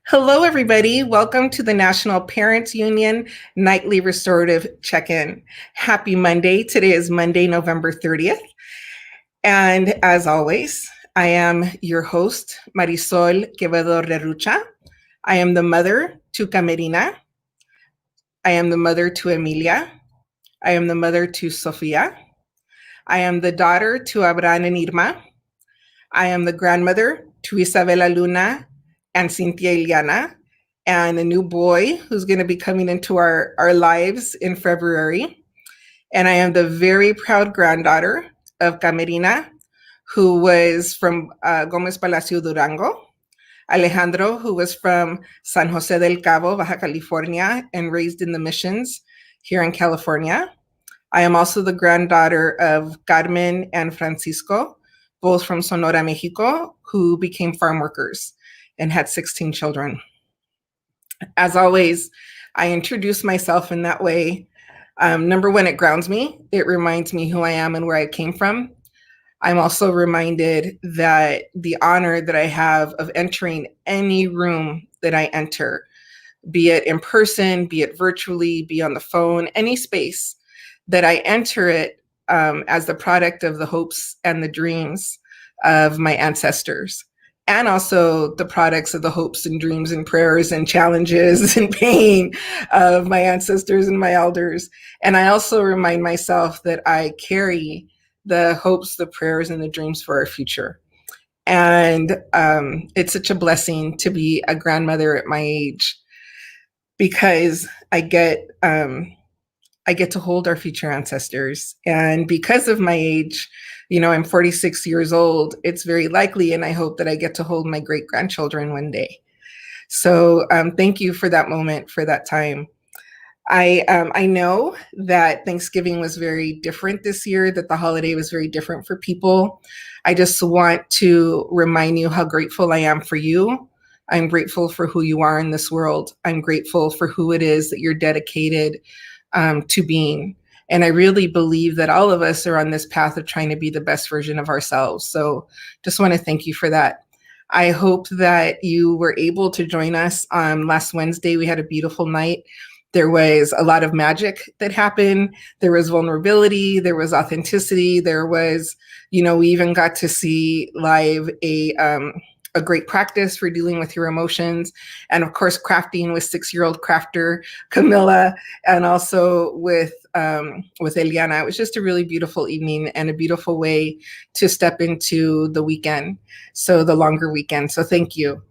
Hello, everybody. Welcome to the National Parents Union Nightly Restorative Check-in. Happy Monday. Today is Monday, November 30th. And as always, I am your host, Marisol Quevedo Rerucha. I am the mother to Camerina. I am the mother to Emilia. I am the mother to Sofia. I am the daughter to Abraham and Irma. I am the grandmother to Isabela Luna and Cynthia Iliana, and a new boy who's going to be coming into our lives in February. And I am the very proud granddaughter of Camerina, who was from Gomez Palacio, Durango. Alejandro, who was from San Jose del Cabo, Baja California, and raised in the missions here in California. I am also the granddaughter of Carmen and Francisco, both from Sonora, Mexico, who became farm workers and had 16 children. As always, I introduce myself in that way. Number one, it grounds me. It reminds me who I am and where I came from. I'm also reminded that the honor that I have of entering any room that I enter, be it in person, be it virtually, be on the phone, any space, that I enter it as the product of the hopes and the dreams of my ancestors, and also the products of the hopes and dreams and prayers and challenges and pain of my ancestors and my elders. And I also remind myself that I carry the hopes, the prayers, and the dreams for our future. And it's such a blessing to be a grandmother at my age, because I get to hold our future ancestors. And because of my age, I'm 46 years old, it's very likely, and I hope that I get to hold my great grandchildren one day. So thank you for that moment, for that time. I know that Thanksgiving was very different this year, that the holiday was very different for people. I just want to remind you how grateful I am for you. I'm grateful for who you are in this world. I'm grateful for who it is that you're dedicated to being. And I really believe that all of us are on this path of trying to be the best version of ourselves. So just want to thank you for that. I hope that you were able to join us last Wednesday. We had a beautiful night. There was a lot of magic that happened. There was vulnerability. There was authenticity. There was, we even got to see live a great practice for dealing with your emotions. And of course, crafting with 6-year-old crafter Camilla, and also with Eliana. It was just a really beautiful evening and a beautiful way to step into the weekend. So the longer weekend. So thank you.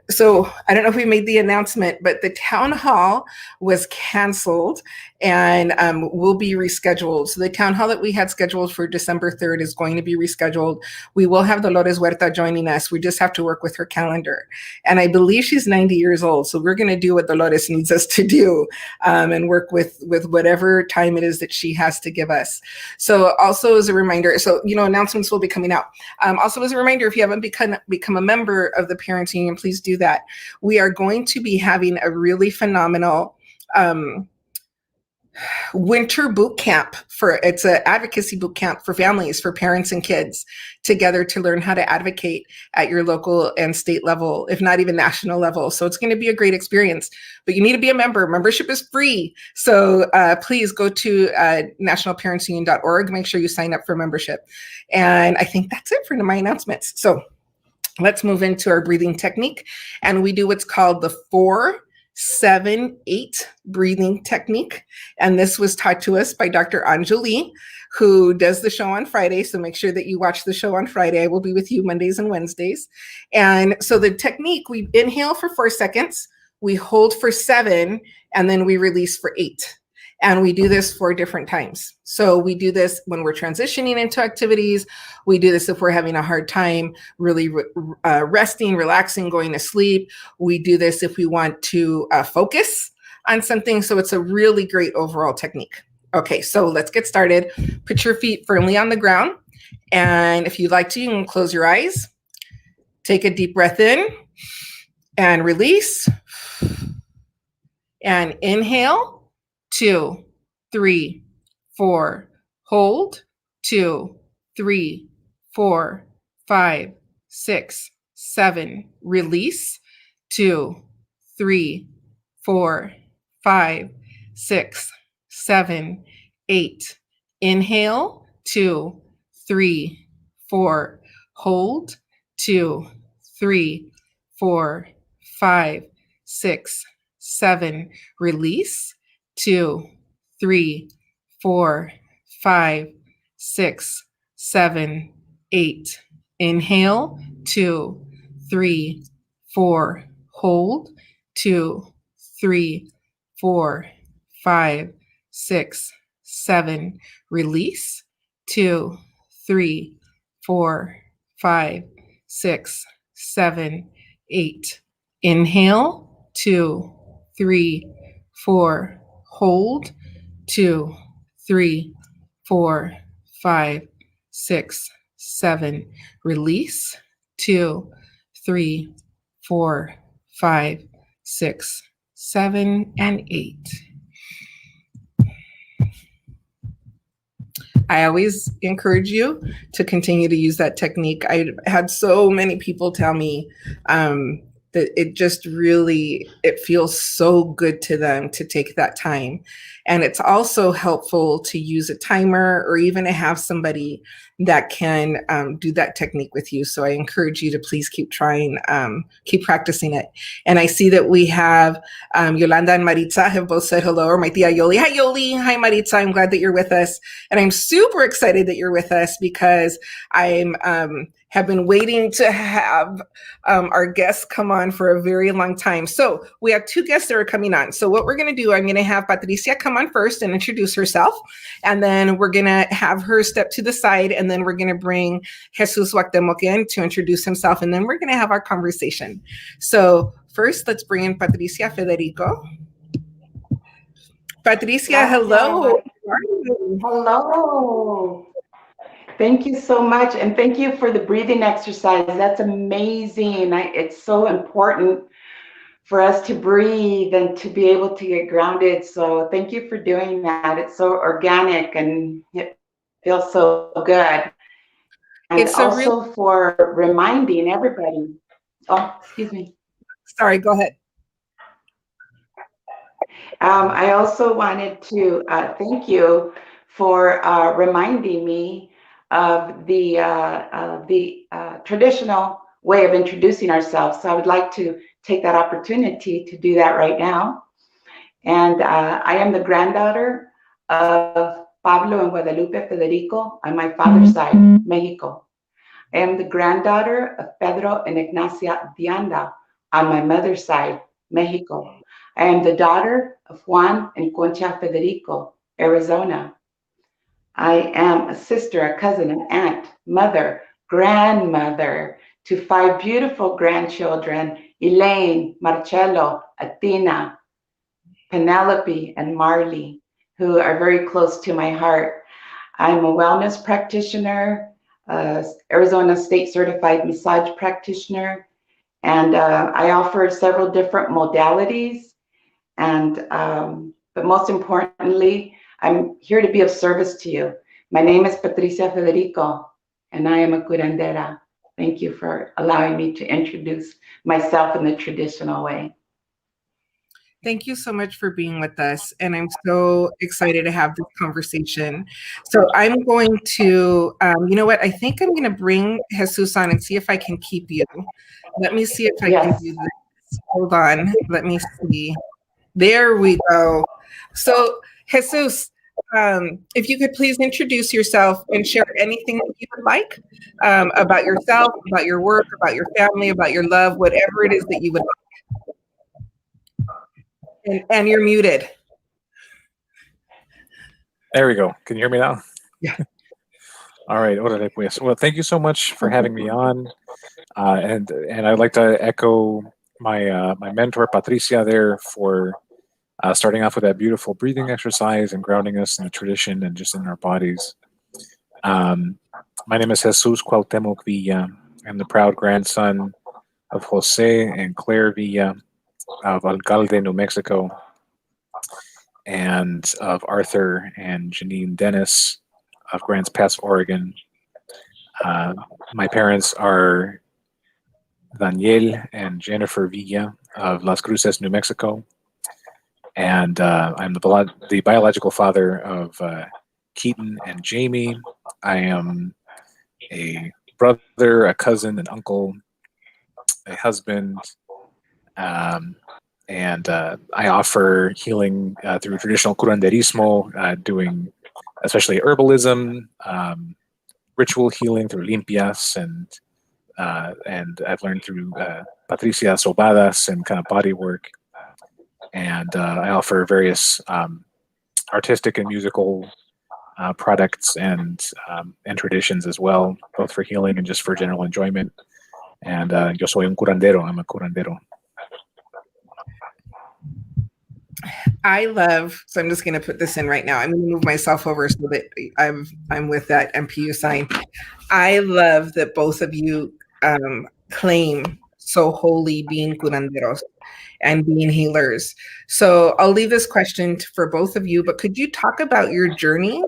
So I don't know if we made the announcement, but the town hall was canceled and will be rescheduled. So the town hall that we had scheduled for December 3rd is going to be rescheduled. We will have Dolores Huerta joining us. We just have to work with her calendar. And I believe she's 90 years old. So we're going to do what Dolores needs us to do and work with whatever time it is that she has to give us. So also as a reminder, announcements will be coming out. Also as a reminder, if you haven't become a member of the Parents Union, please do that. We are going to be having a really phenomenal winter boot camp. It's an advocacy boot camp for families, for parents and kids together to learn how to advocate at your local and state level, if not even national level. So it's going to be a great experience, but you need to be a member. Membership is free. So please go to nationalparentsunion.org. Make sure you sign up for membership. And I think that's it for my announcements. So let's move into our breathing technique. And we do what's called the 4-7-8 breathing technique. And this was taught to us by Dr. Anjali, who does the show on Friday. So make sure that you watch the show on Friday. I will be with you Mondays and Wednesdays. And so the technique, we inhale for 4 seconds, we hold for 7, and then we release for 8. And we do this 4 different times. So we do this when we're transitioning into activities. We do this if we're having a hard time really resting, relaxing, going to sleep. We do this if we want to focus on something. So it's a really great overall technique. Okay, so let's get started. Put your feet firmly on the ground. And if you'd like to, you can close your eyes. Take a deep breath in and release. And inhale. 2, 3, 4, hold. 2, 3, 4, 5, 6, 7, release. 2, 3, 4, 5, 6, 7, 8. Inhale, 2, 3, 4. Hold, 2, 3, 4, 5, 6, 7. Release, 2, 3, 4, 5, 6, 7, 8. Inhale, 2, 3, 4. Hold, 2, 3, 4, 5, 6, 7. Release, 2, 3, 4, 5, 6, 7, 8. Inhale, 2, 3, 4. Hold, 2, 3, 4, 5, 6, 7. Release, 2, 3, 4, 5, 6, 7, and 8. I always encourage you to continue to use that technique. I had so many people tell me that it feels so good to them to take that time. And it's also helpful to use a timer or even to have somebody that can do that technique with you. So I encourage you to please keep trying, keep practicing it. And I see that we have Yolanda and Maritza have both said hello, or my tia Yoli. Hi, Yoli. Hi, Maritza. I'm glad that you're with us. And I'm super excited that you're with us because I'm have been waiting to have our guests come on for a very long time. So we have two guests that are coming on. So what we're going to do, I'm going to have Patricia come on first and introduce herself. And then we're going to have her step to the side. And then we're going to bring Jesus Cuauhtemoc in to introduce himself. And then we're going to have our conversation. So first, let's bring in Patricia Federico. Patricia, hello. Hello. Thank you so much. And thank you for the breathing exercise. That's amazing. It's so important for us to breathe and to be able to get grounded. So thank you for doing that. It's so organic and it feels so good. And It's also for reminding everybody. Oh, excuse me. Sorry, go ahead. I also wanted to thank you for reminding me of the traditional way of introducing ourselves. So I would like to take that opportunity to do that right now. And I am the granddaughter of Pablo and Guadalupe Federico on my father's side, Mexico. I am the granddaughter of Pedro and Ignacia Dianda on my mother's side, Mexico. I am the daughter of Juan and Concha Federico, Arizona. I am a sister, a cousin, an aunt, mother, grandmother to 5 beautiful grandchildren, Elaine, Marcello, Athena, Penelope, and Marley, who are very close to my heart. I'm a wellness practitioner, Arizona State Certified Massage Practitioner, and I offer several different modalities. And but most importantly, I'm here to be of service to you. My name is Patricia Federico, and I am a curandera. Thank you for allowing me to introduce myself in the traditional way. Thank you so much for being with us. And I'm so excited to have this conversation. So I'm going to, you know what? I think I'm going to bring Jesus on and see if I can keep you. Let me see if I can do this. Hold on. Let me see. There we go. So Jesus, if you could please introduce yourself and share anything that you would like about yourself, about your work, about your family, about your love, whatever it is that you would like. And you're muted. There we go. Can you hear me now? Yeah. All right. Well, thank you so much for having me on. And I'd like to echo my mentor Patricia there for starting off with that beautiful breathing exercise and grounding us in the tradition and just in our bodies. My name is Jesus Cuauhtemoc Villa. I'm the proud grandson of Jose and Claire Villa of Alcalde, New Mexico, and of Arthur and Janine Dennis of Grants Pass, Oregon. My parents are Daniel and Jennifer Villa of Las Cruces, New Mexico. And I'm the biological father of Keaton and Jamie. I am a brother, a cousin, an uncle, a husband, and I offer healing through traditional curanderismo, doing especially herbalism, ritual healing through limpias, and I've learned through Patricia sobadas and kind of body work. And I offer various artistic and musical products and traditions as well, both for healing and just for general enjoyment. And yo soy un curandero. I'm a curandero. I love, so I'm just going to put this in right now. I'm going to move myself over so that I'm with that MPU sign. I love that both of you claim so wholly being curanderos and being healers. So I'll leave this question for both of you, but could you talk about your journey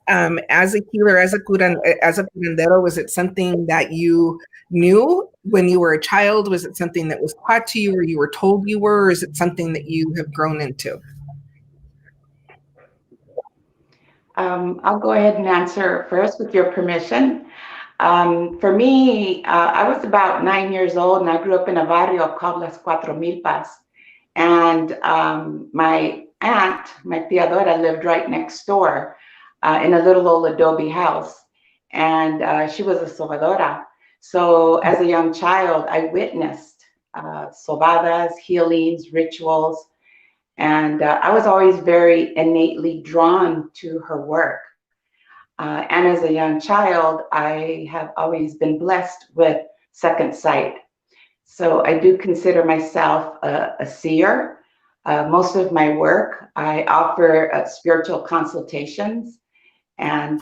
as a healer, as a curandero? Was it something that you knew when you were a child? Was it something that was taught to you or you were told you were? Or is it something that you have grown into? I'll go ahead and answer first with your permission. For me, I was about 9 years old and I grew up in a barrio called Las Cuatro Milpas. And my aunt, my tia Dora, lived right next door in a little old adobe house. And she was a sobadora. So as a young child, I witnessed sobadas, healings, rituals. And I was always very innately drawn to her work. And as a young child, I have always been blessed with second sight. So I do consider myself a seer. Most of my work, I offer spiritual consultations. And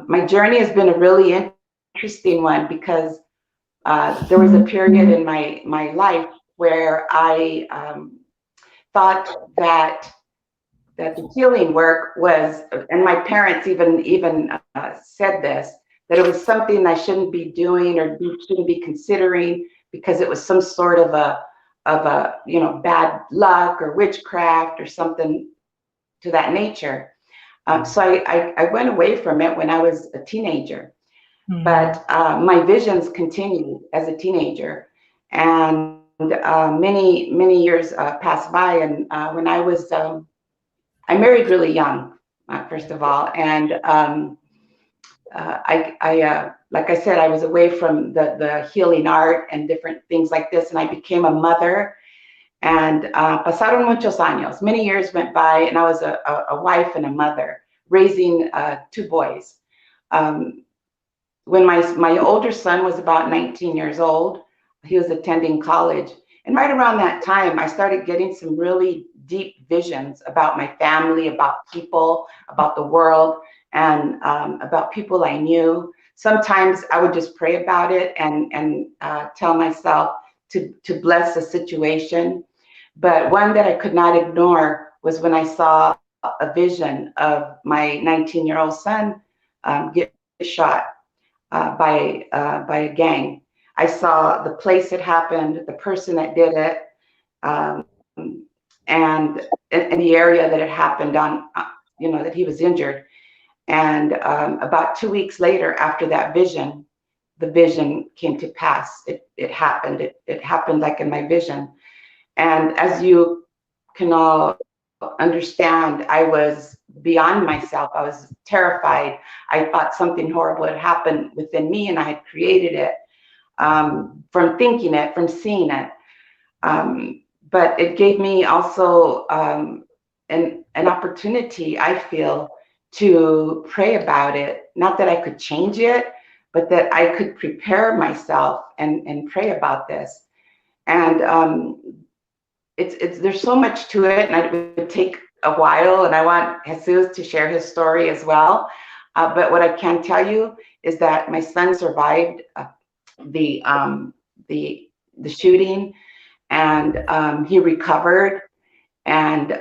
my journey has been a really interesting one because there was a period in my life where I thought that the healing work was, and my parents even said this, that it was something I shouldn't be doing or shouldn't be considering because it was some sort of a bad luck or witchcraft or something to that nature. So I went away from it when I was a teenager. But my visions continued as a teenager, and many years passed by. And when I was I married really young, first of all, and I like I said, I was away from the healing art and different things like this, and I became a mother. And pasaron muchos años, many years went by, and I was a wife and a mother, raising 2 boys. When my older son was about 19 years old, he was attending college. And right around that time, I started getting some really deep visions about my family, about people, about the world, and about people I knew. Sometimes I would just pray about it and tell myself to bless the situation. But one that I could not ignore was when I saw a vision of my 19-year-old son get shot by a gang. I saw the place it happened, the person that did it, and in the area that it happened on, that he was injured. And about 2 weeks later, after that vision, the vision came to pass. It happened. It happened like in my vision. And as you can all understand, I was beyond myself. I was terrified. I thought something horrible had happened within me, and I had created it from thinking it, from seeing it. But it gave me also an opportunity, I feel, to pray about it. Not that I could change it, but that I could prepare myself and pray about this. And there's so much to it, and it would take a while, and I want Jesus to share his story as well. But what I can tell you is that my son survived the shooting, and he recovered. And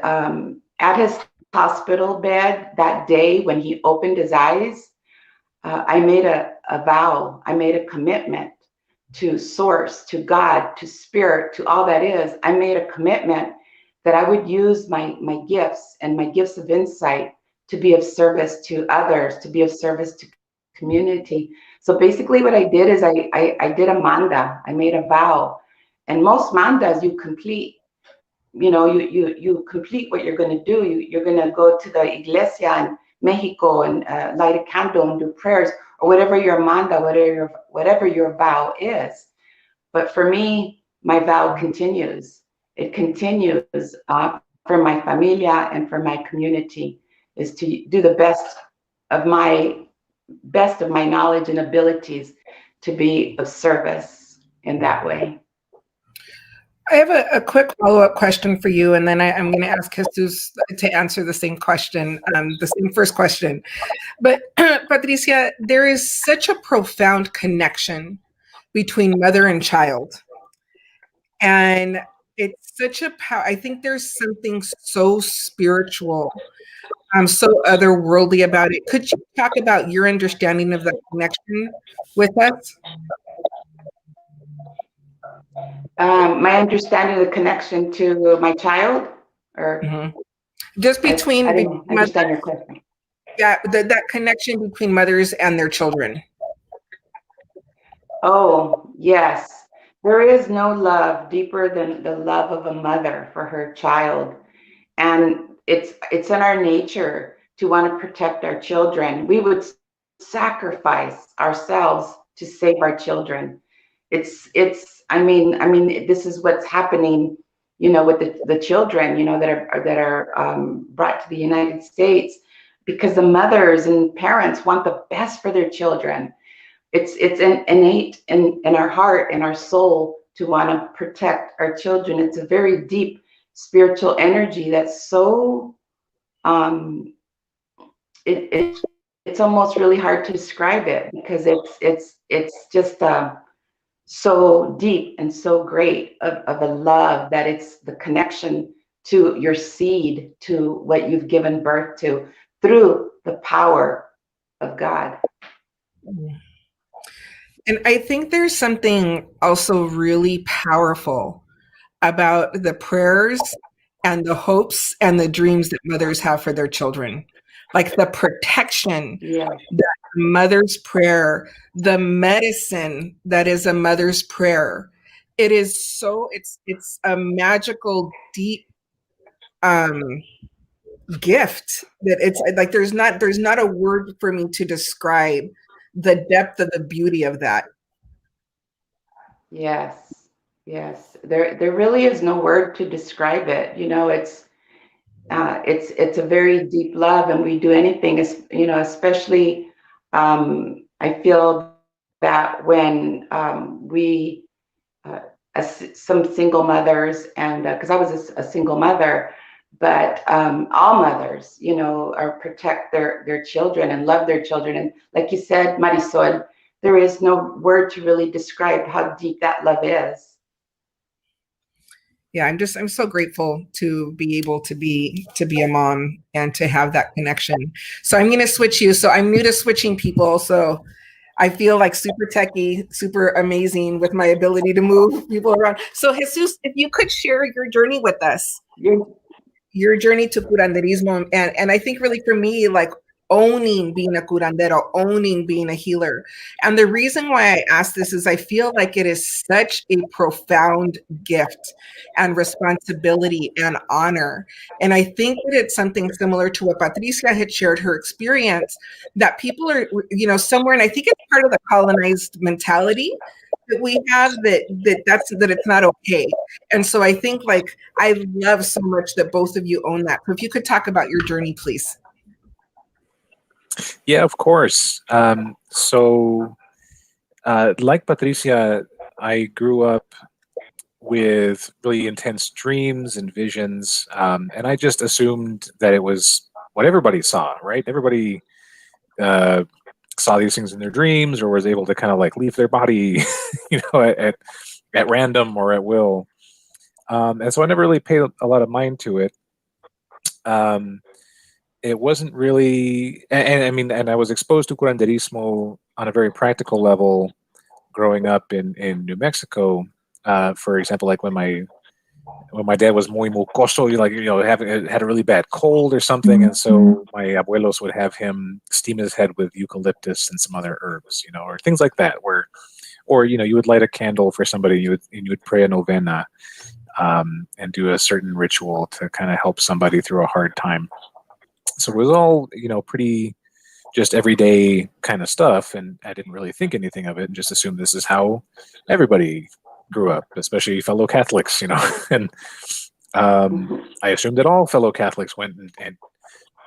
at his hospital bed that day, when he opened his eyes, I made a vow. I made a commitment to source, to God, to spirit, to all that is, I made a commitment that I would use my gifts and my gifts of insight to be of service to others, to be of service to community. So basically what I did is I did a manda. I made a vow. And most mandas you complete, you complete what you're going to do. You're going to go to the iglesia in Mexico and light a candle and do prayers or whatever your manda, whatever your vow is. But for me, my vow continues. It continues for my familia and for my community, is to do the best of my knowledge and abilities to be of service in that way. I have a quick follow-up question for you, and then I'm going to ask Jesus to answer the same question, the same first question. But Patricia, there is such a profound connection between mother and child. And it's such a I think there's something so spiritual, so otherworldly about it. Could you talk about your understanding of that connection with us? My understanding of the connection to my child, or just between I didn't understand your question. Yeah, that connection between mothers and their children. Oh, yes. There is no love deeper than the love of a mother for her child. And it's in our nature to want to protect our children. We would sacrifice ourselves to save our children. I mean, this is what's happening, with the children, that are brought to the United States, because the mothers and parents want the best for their children. It's innate in our heart and our soul to want to protect our children. It's a very deep spiritual energy that's so it's almost really hard to describe it, because it's just so deep and so great of a love, that it's the connection to your seed, to what you've given birth to through the power of God. And I think there's something also really powerful about the prayers and the hopes and the dreams that mothers have for their children, like the protection that a mother's prayer, the medicine that is a mother's prayer. It is so, it's a magical, deep gift that it's like there's not a word for me to describe the depth of the beauty of that. Yes, there really is no word to describe it. It's a very deep love, and we do anything, especially I feel that when we some single mothers, and because I was a single mother, but all mothers, are protect their children and love their children. And like you said, Marisol, there is no word to really describe how deep that love is. Yeah, I'm so grateful to be able to be a mom and to have that connection. So I'm going to switch you. So I'm new to switching people. So I feel like super techie, super amazing with my ability to move people around. So Jesus, if you could share your journey with us, your journey to curanderismo. And I think really for me, like owning being a curandero, owning being a healer. And the reason why I ask this is I feel like it is such a profound gift and responsibility and honor. And I think that it's something similar to what Patricia had shared her experience, that people are, somewhere, and I think it's part of the colonized mentality that we have, that it's not okay. And so I think like I love so much that both of you own that. So if you could talk about your journey, please. Yeah, of course. So like Patricia, I grew up with really intense dreams and visions, and I just assumed that it was what everybody saw, right? Everybody saw these things in their dreams, or was able to kind of like leave their body, at random or at will. And so I never really paid a lot of mind to it. It wasn't really, and I mean, and I was exposed to curanderismo on a very practical level growing up in New Mexico, for example, like when my dad was muy mucoso, had a really bad cold or something, and so my abuelos would have him steam his head with eucalyptus and some other herbs, or things like that, or you would light a candle for somebody, you would pray a novena, and do a certain ritual to kind of help somebody through a hard time. So it was all, pretty just everyday kind of stuff, and I didn't really think anything of it and just assumed this is how everybody grew up, especially fellow Catholics, and I assumed that all fellow Catholics went and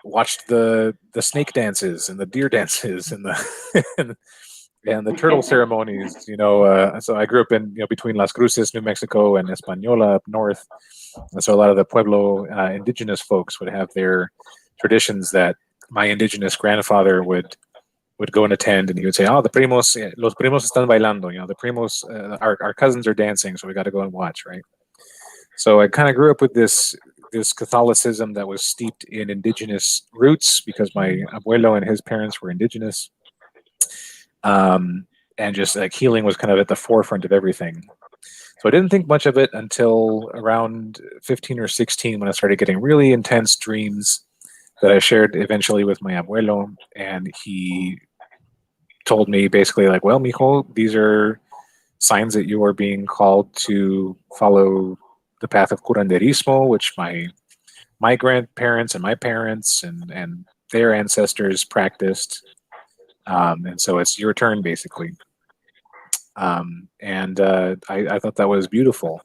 watched the snake dances and the deer dances and the and the turtle ceremonies, so I grew up in, between Las Cruces, New Mexico, and Española up north. And so a lot of the Pueblo indigenous folks would have their traditions that my indigenous grandfather would go and attend, and he would say, "Oh, los primos están bailando," the primos, our cousins are dancing, so we got to go and watch, right? So I kind of grew up with this Catholicism that was steeped in indigenous roots because my abuelo and his parents were indigenous. And just like healing was kind of at the forefront of everything. So I didn't think much of it until around 15 or 16 when I started getting really intense dreams that I shared eventually with my abuelo. And he told me basically like, well, mijo, these are signs that you are being called to follow the path of curanderismo, which my grandparents and my parents and their ancestors practiced. And so it's your turn, basically. I thought that was beautiful.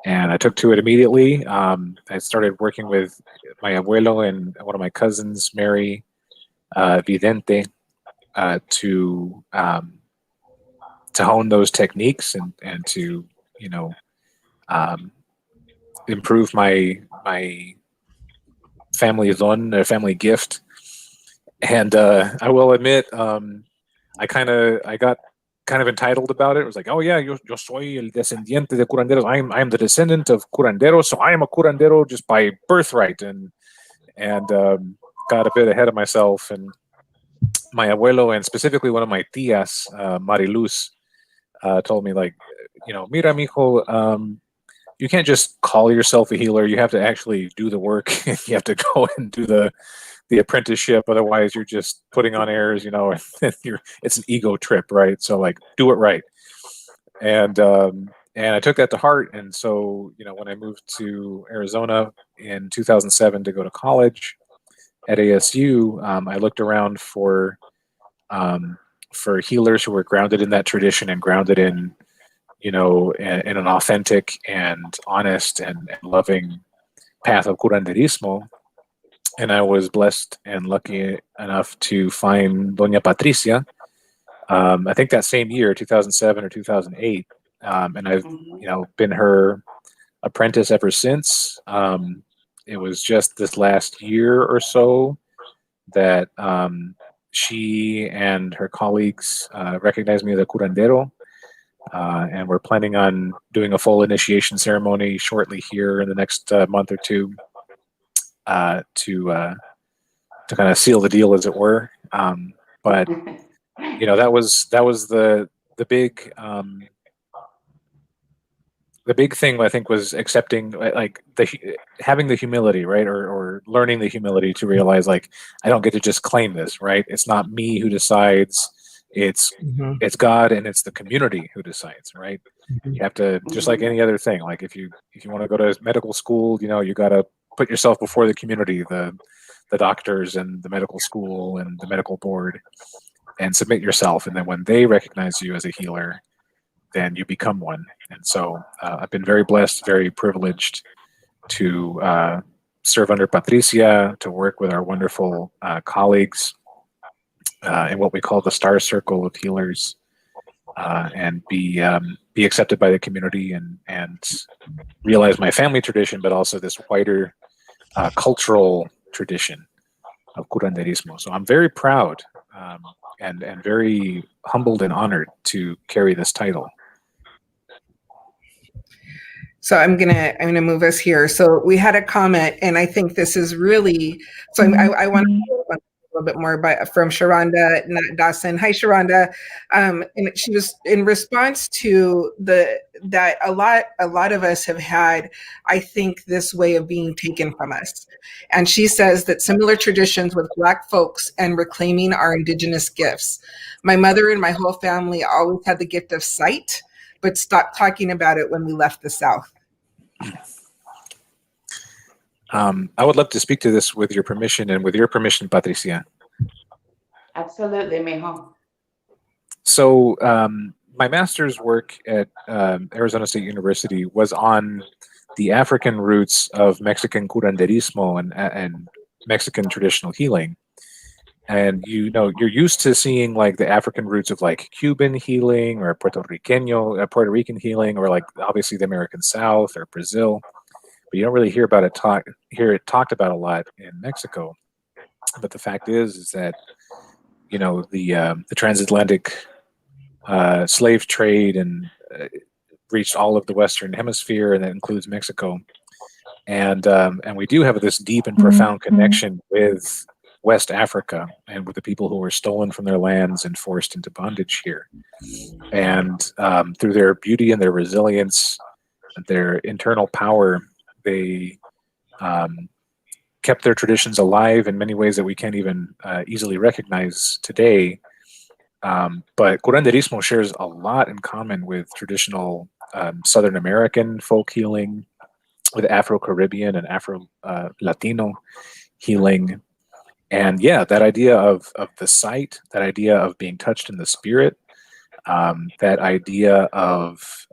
And I took to it immediately. I started working with my abuelo and one of my cousins, Mary Vidente, to hone those techniques and to, improve my family don, family gift. And I will admit, I got kind of entitled about it. It was like, oh yeah, yo soy el descendiente de curanderos. I'm the descendant of curanderos, so I am a curandero just by birthright, and got a bit ahead of myself. And my abuelo, and specifically one of my tias, Mariluz, told me like, mira, mijo, you can't just call yourself a healer. You have to actually do the work. You have to go and do the apprenticeship. Otherwise, you're just putting on airs, and it's an ego trip, right? So like, do it right. And I took that to heart. And so, when I moved to Arizona in 2007 to go to college at ASU, I looked around for healers who were grounded in that tradition and grounded in, in an authentic and honest and loving path of curanderismo. And I was blessed and lucky enough to find Doña Patricia. I think that same year, 2007 or 2008, and I've been her apprentice ever since. It was just this last year or so that she and her colleagues recognized me as a curandero, and we're planning on doing a full initiation ceremony shortly here in the next month or two. To kind of seal the deal, as it were. But that was the big thing I think was accepting, like having the humility, right, or learning the humility to realize like I don't get to just claim this, right? It's not me who decides. It's God and it's the community who decides, right? You have to, just like any other thing, like if you want to go to medical school, you got to put yourself before the community, the doctors and the medical school and the medical board, and submit yourself. And then when they recognize you as a healer, then you become one. And so I've been very blessed, very privileged to serve under Patricia, to work with our wonderful colleagues in what we call the Star Circle of Healers, and be accepted by the community and realize my family tradition, but also this wider cultural tradition of curanderismo. So I'm very proud and very humbled and honored to carry this title. So I'm gonna move us here. So we had a comment, and I think this is really so. I want to little bit more from Sharonda Dawson. Hi, Sharonda. And she was in response to that a lot of us have had, I think, this way of being taken from us. And she says that similar traditions with Black folks and reclaiming our indigenous gifts. My mother and my whole family always had the gift of sight, but stopped talking about it when we left the South. I would love to speak to this with your permission, and with your permission, Patricia. Absolutely, mijo. So my master's work at Arizona State University was on the African roots of Mexican curanderismo and Mexican traditional healing. And you're used to seeing like the African roots of like Cuban healing or Puerto Rican healing, or like obviously the American South or Brazil, but you don't really hear it talked about a lot in Mexico. But the fact is that the transatlantic slave trade and reached all of the Western Hemisphere, and that includes Mexico, and we do have this deep and profound connection with West Africa and with the people who were stolen from their lands and forced into bondage here. And through their beauty and their resilience, their internal power, they kept their traditions alive in many ways that we can't even easily recognize today. But curanderismo shares a lot in common with traditional Southern American folk healing, with Afro-Caribbean and Afro-Latino healing. And yeah, that idea of the sight, that idea of being touched in the spirit, that idea of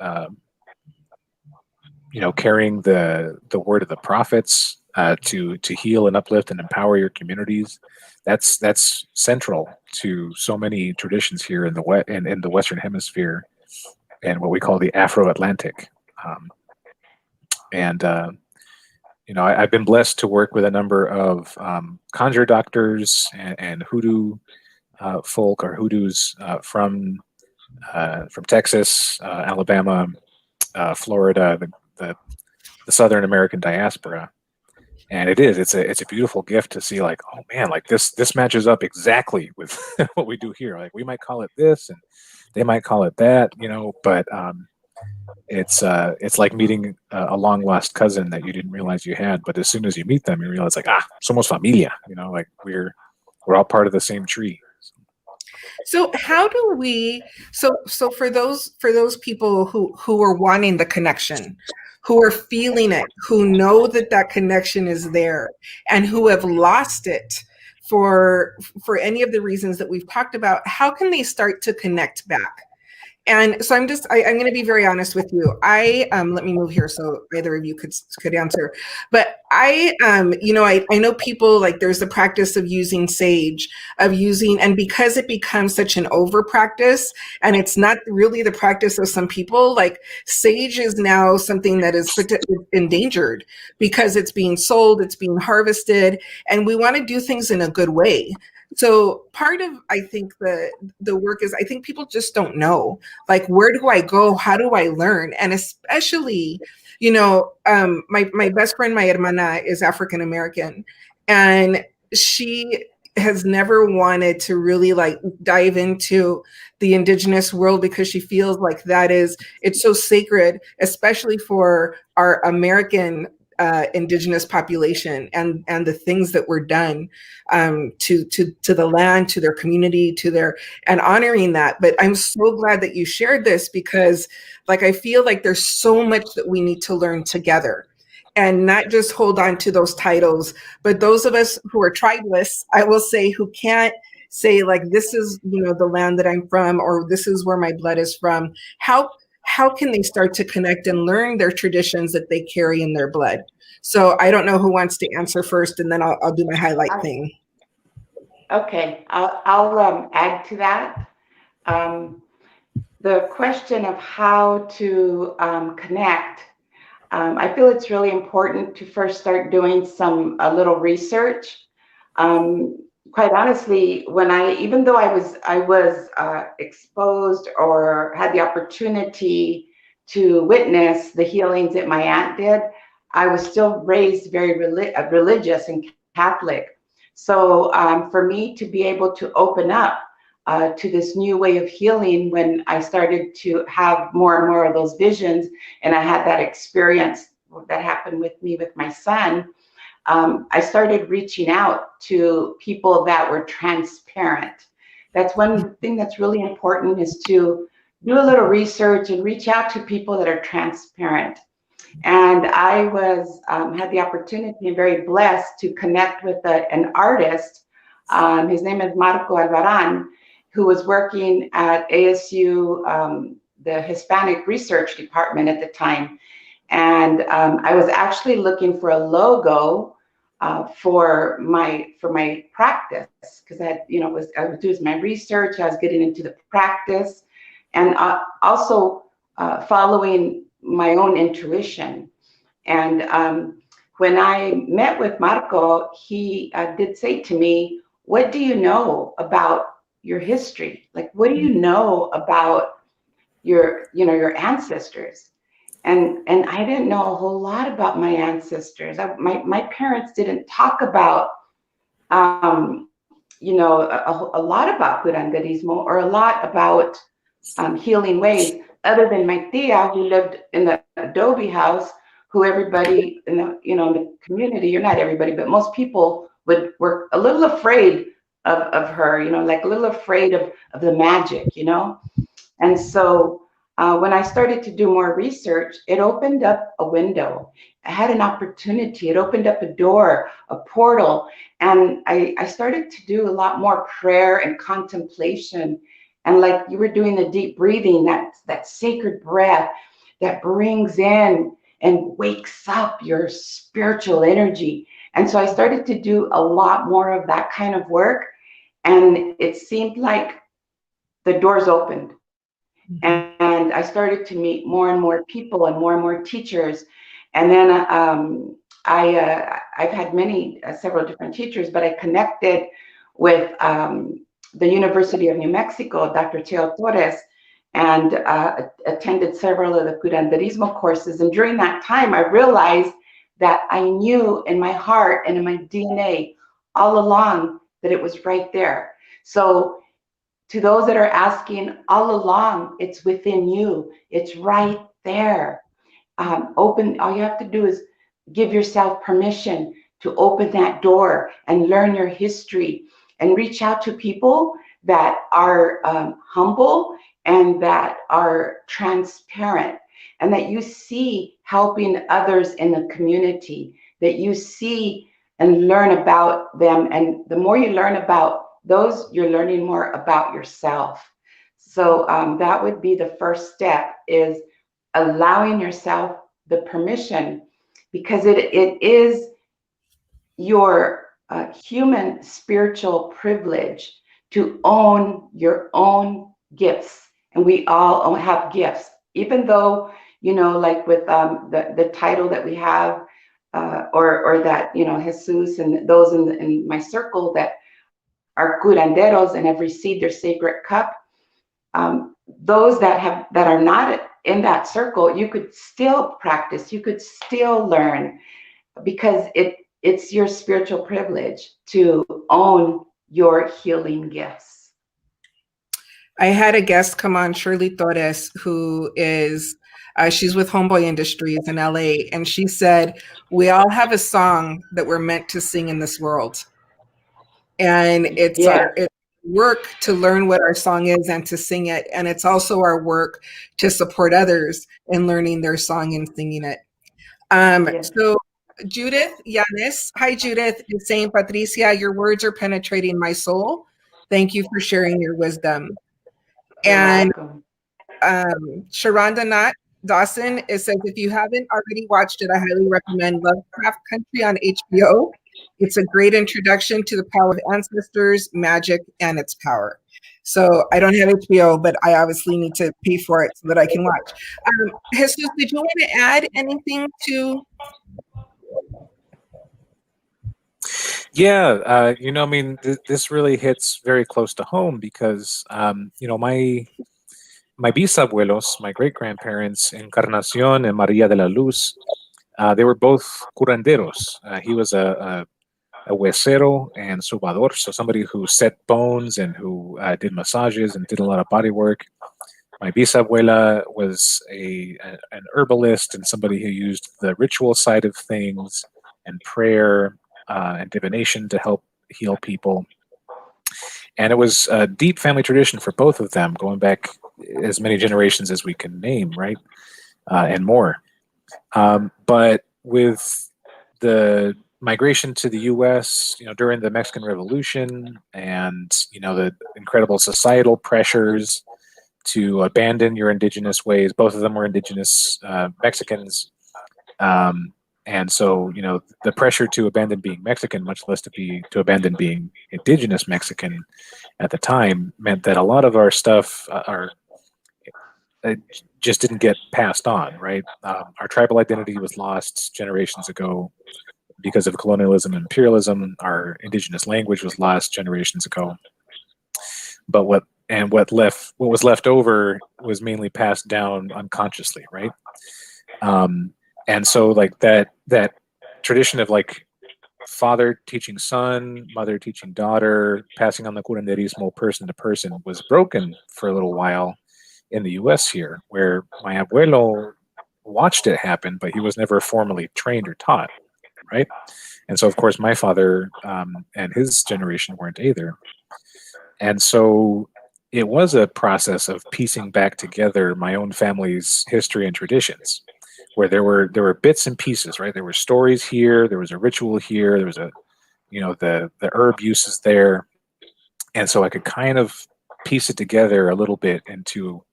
carrying the word of the prophets to heal and uplift and empower your communities, that's central to so many traditions here in the Western Hemisphere, and what we call the Afro-Atlantic. I've been blessed to work with a number of conjure doctors and hoodoo folk, or hoodoos from Texas, Alabama, Florida, the Southern American diaspora. And it's a beautiful gift to see, like, oh man, like this matches up exactly with what we do here. Like, we might call it this and they might call it that, but it's like meeting a long lost cousin that you didn't realize you had, but as soon as you meet them, you realize, like, somos familia, like we're all part of the same tree. So how do we, so for those people who are wanting the connection, who are feeling it, who know that connection is there, and who have lost it for any of the reasons that we've talked about, how can they start to connect back? And so I'm going to be very honest with you. Let me move here so either of you could answer. But I know people, like, there's the practice of using sage, and because it becomes such an over practice, and it's not really the practice of some people, like sage is now something that is endangered because it's being sold, it's being harvested, and we want to do things in a good way. So part of, I think, the work is, I think people just don't know, like, where do I go? How do I learn? And especially, my best friend, my hermana, is African American, and she has never wanted to really like dive into the indigenous world because she feels like it's so sacred, especially for our American indigenous population and the things that were done to the land, to their community, and honoring that. But I'm so glad that you shared this, because like, I feel like there's so much that we need to learn together, and not just hold on to those titles, but those of us who are tribalists, I will say, who can't say like, this is, the land that I'm from, or this is where my blood is from. How can they start to connect and learn their traditions that they carry in their blood? So I don't know who wants to answer first, and then I'll do my highlight thing. Okay, I'll add to that. The question of how to connect, I feel it's really important to first start doing a little research. Quite honestly, even though I was exposed or had the opportunity to witness the healings that my aunt did, I was still raised very religious and Catholic. So for me to be able to open up to this new way of healing, when I started to have more and more of those visions, and I had that experience that happened with me with my son, I started reaching out to people that were transparent. That's one thing that's really important, is to do a little research and reach out to people that are transparent. And I was had the opportunity and very blessed to connect with an artist. His name is Marco Alvaran, who was working at ASU, the Hispanic Research Department at the time. And I was actually looking for a logo for my practice, because I was doing my research. I was getting into the practice, and also following my own intuition. And when I met with Marco, he did say to me, "What do you know about your history? Like, what do you know about your ancestors?" And I didn't know a whole lot about my ancestors. My parents didn't talk about a lot about curanderismo, or a lot about healing ways, other than my tia, who lived in the adobe house, who everybody in the community, or not everybody, but most people were a little afraid of her, like a little afraid of the magic, And so when I started to do more research, it opened up a window. I had an opportunity. It opened up a door, a portal. And I started to do a lot more prayer and contemplation. And like you were doing the deep breathing, that sacred breath that brings in and wakes up your spiritual energy. And so I started to do a lot more of that kind of work. And it seemed like the doors opened. And I started to meet more and more people and more teachers. And then I've had several different teachers, but I connected with the University of New Mexico, Dr. Teo Torres, and attended several of the curanderismo courses. And during that time, I realized that I knew in my heart and in my DNA all along that it was right there. So to those that are asking, all along, it's within you. It's right there. All you have to do is give yourself permission to open that door and learn your history, and reach out to people that are humble and that are transparent, and that you see helping others in the community, that you see and learn about them. And the more you learn about those, you're learning more about yourself. So that would be the first step, is allowing yourself the permission, because it is your human spiritual privilege to own your own gifts. And we all have gifts, even though, like with the title that we have, or that, Jesus and those in my circle that are curanderos and have received their sacred cup. Those that are not in that circle, you could still practice, you could still learn, because it's your spiritual privilege to own your healing gifts. I had a guest come on, Shirley Torres, who is, she's with Homeboy Industries in LA, and she said, we all have a song that we're meant to sing in this world. And it's our work to learn what our song is and to sing it. And it's also our work to support others in learning their song and singing it. So Judith Yanis, hi Judith, is saying, Patricia, your words are penetrating my soul. Thank you for sharing your wisdom. And Sharonda Knott Dawson, it says, if you haven't already watched it, I highly recommend Lovecraft Country on HBO. It's a great introduction to the power of ancestors, magic, and its power. So I don't have HBO, but I obviously need to pay for it so that I can watch. Jesus, did you want to add anything to? Yeah, this really hits very close to home, because, my bisabuelos, my great-grandparents, Encarnacion and Maria de la Luz, they were both curanderos. He was a a huesero and sobador, so somebody who set bones and who did massages and did a lot of body work. My bisabuela was an herbalist and somebody who used the ritual side of things and prayer and divination to help heal people. And it was a deep family tradition for both of them, going back as many generations as we can name, right? And more. But with the migration to the U.S., during the Mexican Revolution, and the incredible societal pressures to abandon your indigenous ways. Both of them were indigenous Mexicans, and so the pressure to abandon being Mexican, much less to abandon being indigenous Mexican at the time, meant that a lot of our stuff just didn't get passed on. Right, our tribal identity was lost generations ago because of colonialism and imperialism. Our indigenous language was lost generations ago. But what was left over was mainly passed down unconsciously, right? And so like that tradition of like father teaching son, mother teaching daughter, passing on the curanderismo person to person was broken for a little while in the U.S. here, where my abuelo watched it happen, but he was never formally trained or taught, right? And so, of course, my father and his generation weren't either. And so it was a process of piecing back together my own family's history and traditions, where there were bits and pieces, right? There were stories here, there was a ritual here, there was the herb uses there, and so I could kind of piece it together a little bit into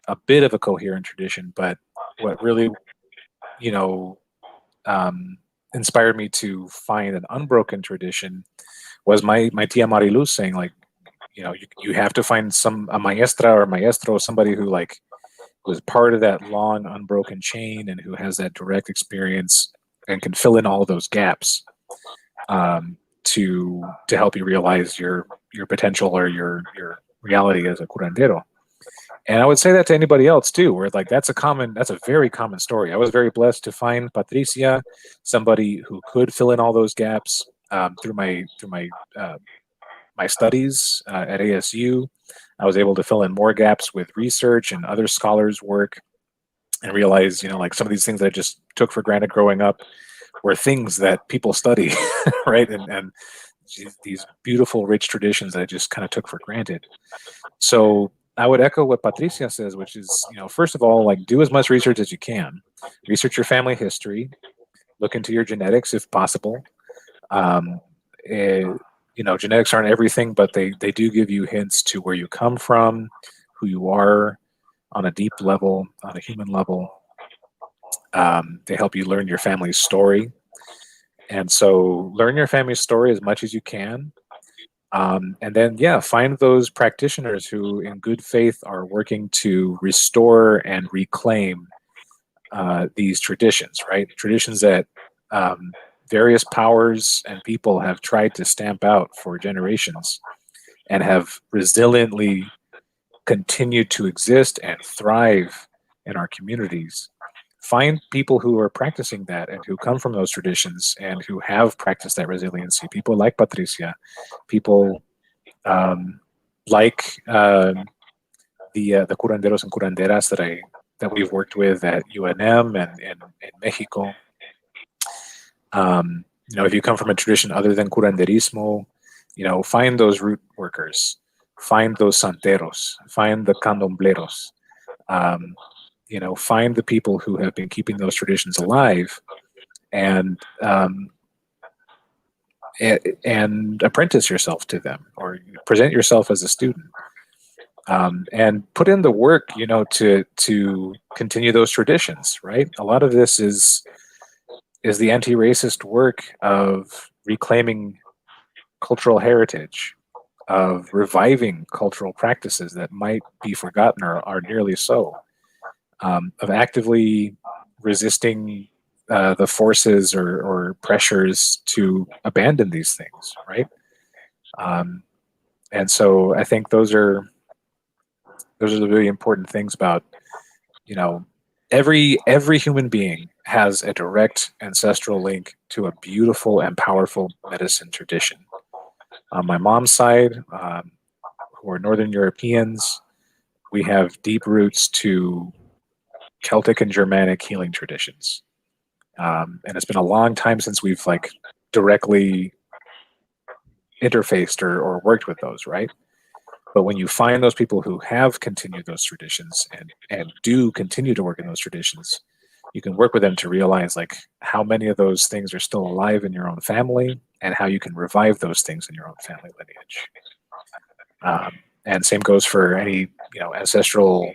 a bit of a coherent tradition. But what really, you know, inspired me to find an unbroken tradition was my tia Mariluz saying, like, you have to find a maestra or maestro, somebody who like was part of that long unbroken chain and who has that direct experience and can fill in all of those gaps, to help you realize your potential or your reality as a curandero. And I would say that to anybody else too, where like that's a very common story. I was very blessed to find Patricia, somebody who could fill in all those gaps, through my studies at ASU. I was able to fill in more gaps with research and other scholars' work, and realize, like some of these things that I just took for granted growing up were things that people study, right? And these beautiful, rich traditions that I just kind of took for granted. So I would echo what Patricia says, which is, first of all, like do as much research as you can. Research your family history, look into your genetics if possible. Um, eh, genetics aren't everything, but they do give you hints to where you come from, who you are on a deep level, on a human level. They help you learn your family's story. And so learn your family's story as much as you can. And then, yeah, find those practitioners who, in good faith, are working to restore and reclaim these traditions, right? Traditions that various powers and people have tried to stamp out for generations and have resiliently continued to exist and thrive in our communities. Find people who are practicing that and who come from those traditions and who have practiced that resiliency. People like Patricia, people like the curanderos and curanderas that we've worked with at UNM and in Mexico. If you come from a tradition other than curanderismo, find those root workers, find those santeros, find the candombleros, find the people who have been keeping those traditions alive, and apprentice yourself to them, or present yourself as a student, and put in the work, to continue those traditions. Right, a lot of this is the anti-racist work of reclaiming cultural heritage, of reviving cultural practices that might be forgotten or are nearly so, of actively resisting the forces or pressures to abandon these things, right? And so I think those are the really important things about, every human being has a direct ancestral link to a beautiful and powerful medicine tradition. On my mom's side, who are Northern Europeans, we have deep roots to Celtic and Germanic healing traditions. And it's been a long time since we've like directly interfaced or worked with those, right? But when you find those people who have continued those traditions and do continue to work in those traditions, you can work with them to realize like how many of those things are still alive in your own family and how you can revive those things in your own family lineage. And same goes for any, ancestral,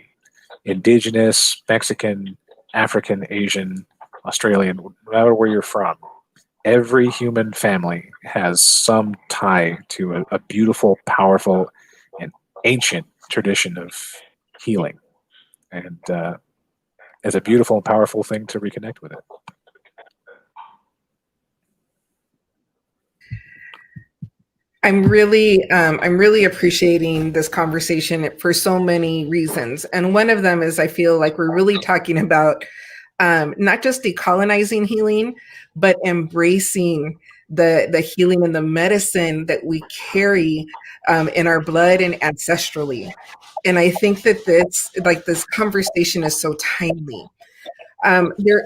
indigenous, Mexican, African, Asian, Australian, no matter where you're from. Every human family has some tie to a beautiful, powerful, and ancient tradition of healing. And it's a beautiful and powerful thing to reconnect with it. I'm really appreciating this conversation for so many reasons. And one of them is I feel like we're really talking about not just decolonizing healing, but embracing the healing and the medicine that we carry in our blood and ancestrally. And I think that this conversation is so timely.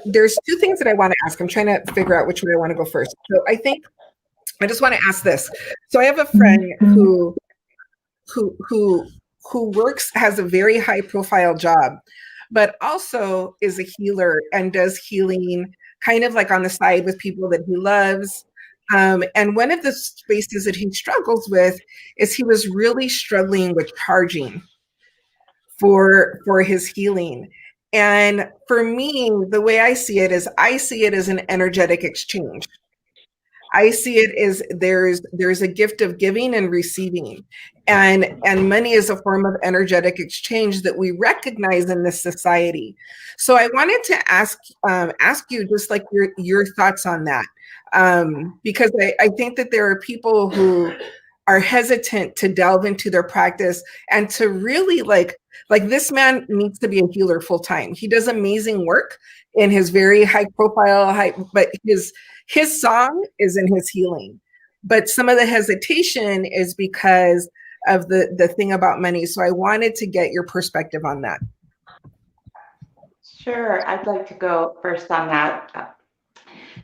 There's two things that I want to ask. I'm trying to figure out which way I want to go first. So I just want to ask this. So I have a friend who has a very high profile job, but also is a healer and does healing kind of like on the side with people that he loves. And one of the spaces that he struggles with is he was really struggling with charging for his healing. And for me, the way I see it is I see it as an energetic exchange. I see it as there's a gift of giving and receiving, and money is a form of energetic exchange that we recognize in this society. So I wanted to ask you just like your thoughts on that, because I think that there are people who are hesitant to delve into their practice and to really like this man needs to be a healer full time. He does amazing work in his very high profile, but his song is in his healing. But some of the hesitation is because of the thing about money. So I wanted to get your perspective on that. Sure, I'd like to go first on that.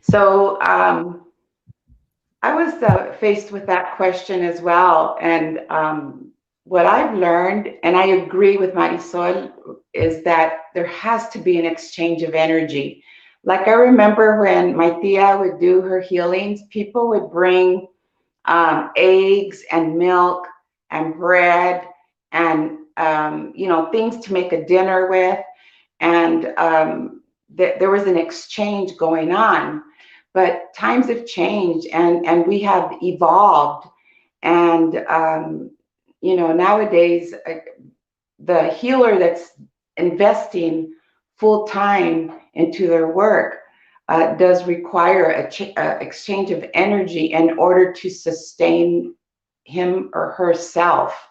So I was faced with that question as well. And what I've learned, and I agree with Marisol, is that there has to be an exchange of energy. Like I remember when my tia would do her healings, people would bring eggs and milk and bread and, things to make a dinner with. And there was an exchange going on. But times have changed and we have evolved. And, nowadays, the healer that's investing full time into their work does require a exchange of energy in order to sustain him or herself.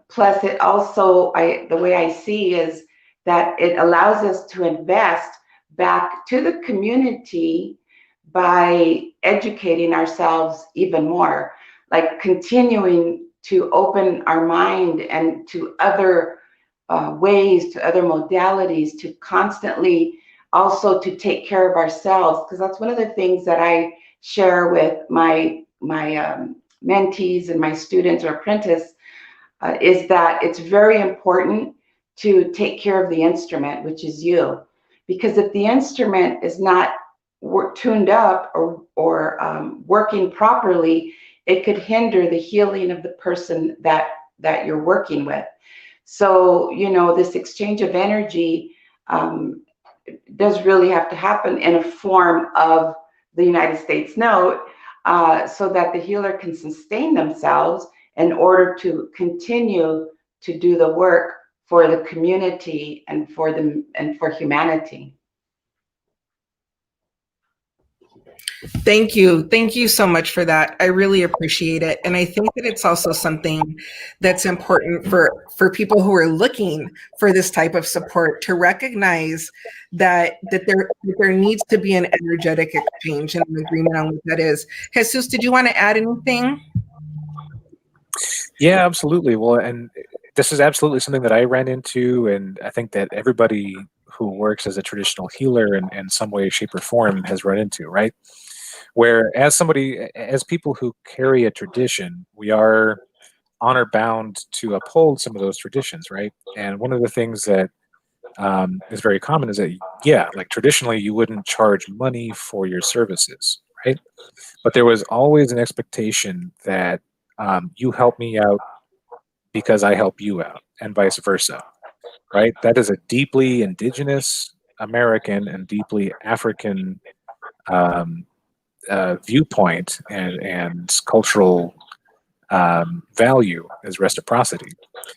Plus, it also, the way I see is that it allows us to invest back to the community by educating ourselves even more, like continuing to open our mind and to other ways, to other modalities, to constantly also to take care of ourselves, because that's one of the things that I share with my mentees and my students or apprentice is that it's very important to take care of the instrument, which is you. Because if the instrument is not tuned up or working properly, it could hinder the healing of the person that you're working with. So, this exchange of energy does really have to happen in a form of the United States note, so that the healer can sustain themselves in order to continue to do the work for the community and for humanity. Thank you. Thank you so much for that. I really appreciate it. And I think that it's also something that's important for people who are looking for this type of support to recognize that there needs to be an energetic exchange and an agreement on what that is. Jesus, did you want to add anything? Yeah, absolutely. Well, and this is absolutely something that I ran into, and I think that everybody who works as a traditional healer in some way, shape, or form has run into, right? Where as people who carry a tradition, we are honor bound to uphold some of those traditions, right? And one of the things that is very common is that, yeah, like traditionally you wouldn't charge money for your services, right? But there was always an expectation that you help me out because I help you out, and vice versa, right? That is a deeply indigenous American and deeply African um, viewpoint and cultural value is reciprocity.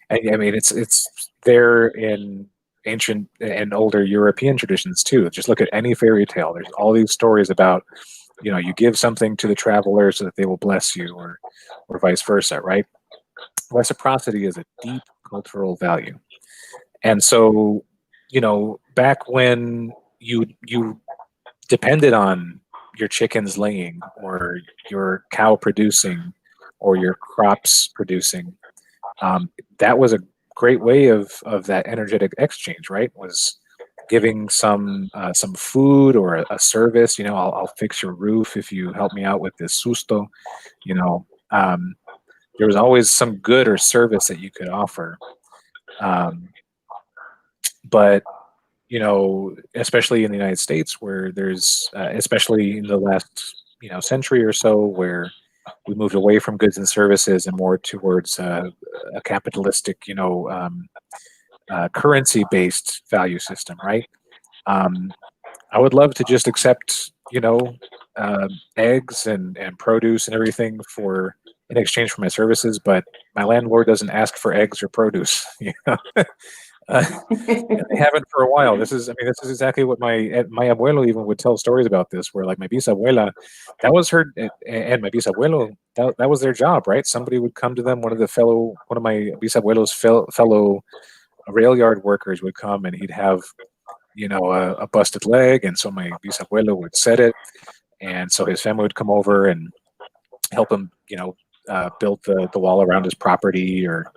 And I mean, it's there in ancient and older European traditions too. Just look at any fairy tale. There's all these stories about, you give something to the traveler so that they will bless you, or vice versa, right? Reciprocity is a deep cultural value. And so, back when you depended on your chickens laying, or your cow producing, or your crops producing, that was a great way of that energetic exchange, right? Was giving some food or a service. I'll fix your roof if you help me out with this susto. You know, um, there was always some good or service that you could offer. Um, but especially in the United States, where there's, especially in the last century or so, where we moved away from goods and services and more towards a capitalistic, currency-based value system, right? Um, I would love to just accept, eggs and produce and everything for in exchange for my services, but my landlord doesn't ask for eggs or produce. Uh, they haven't for a while. This is exactly what my abuelo even would tell stories about this, where like my bisabuela, that was her, and my bisabuelo, that was their job, right? Somebody would come to them, one of my bisabuelos fellow rail yard workers would come, and he'd have a busted leg, and so my bisabuelo would set it, and so his family would come over and help him, build the wall around his property, or